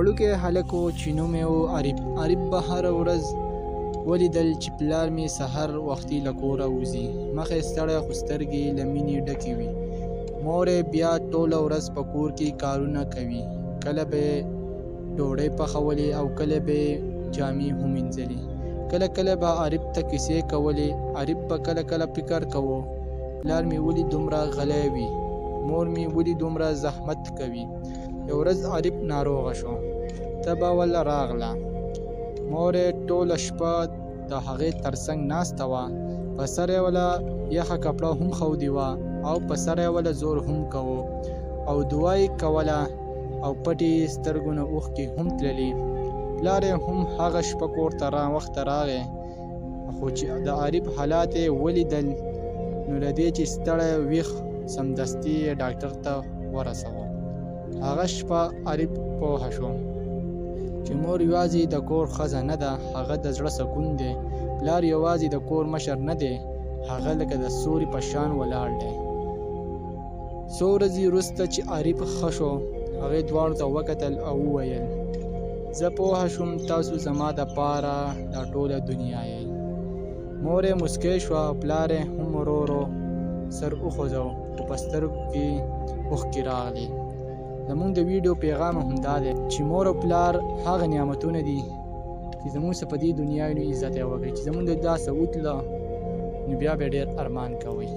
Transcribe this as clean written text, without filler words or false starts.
وړوکی هلک و چې نوم یې و عارف به هره ورځ ولیدل چې پلار مې سحر وختي له کوره وځي. مخ یې ستړی خو سترګې له مینې ډکې وي. مور یې بیا ټوله ورځ په کور کې کارونه کوي. کله به یې ډوډۍ پخولې او کله به یې جامې هم مینځلې. کله کله به عارف ته کیسې کولې. عارف به کله کله فکر کوو پلار مې ولې دومره غلی وي، مور مې ولې دومره زحمت کوي. یو ورځ عارف ناروغه شو. تبه وله راغله. مور یې ټوله شپه د هغې تر څنګ ناسته وه. په سر یې وله یخه کپړه هم ښودې وه او په سر یې وله زور هم کوو او دعا یې کوله او پټې سترګو نه اوښکې هم تللې. پلار یې هم هغه شپه کور ته وخته راغی، خو چې د عارف حالات یې ولیدل نو له دې چې ستړی ویښ سمدستي یې ډاکټر ته ورسوه. هغه شپه عارف پوه شو چې مور یوازې د کور ښځه نه ده، هغه د زړه سکون دی. پلار یوازې د کور مشر نه دی، هغه لکه د سوري په شان ولاړ دی. څو ورځې وروسته چې عارف ښه شو، هغې دواړو ته وکتل او وویل زه پوه شوم تاسو زما دپاره دا ټوله دنیا یې. مور یې مسکی شوه او پلار یې هم ورو ورو سر وخوځو خو په سترګو کې اوښکې راغلې. زمونږ د ویډیو پیغام هم دا دی چې مور او پلار هغه نعمتونه دي چې زمونږ څه په دې دنیا وي نو عزت یې وکړئ. چې زمونږ د دا څه وتله نو بیا به ډېر ارمان کوئ.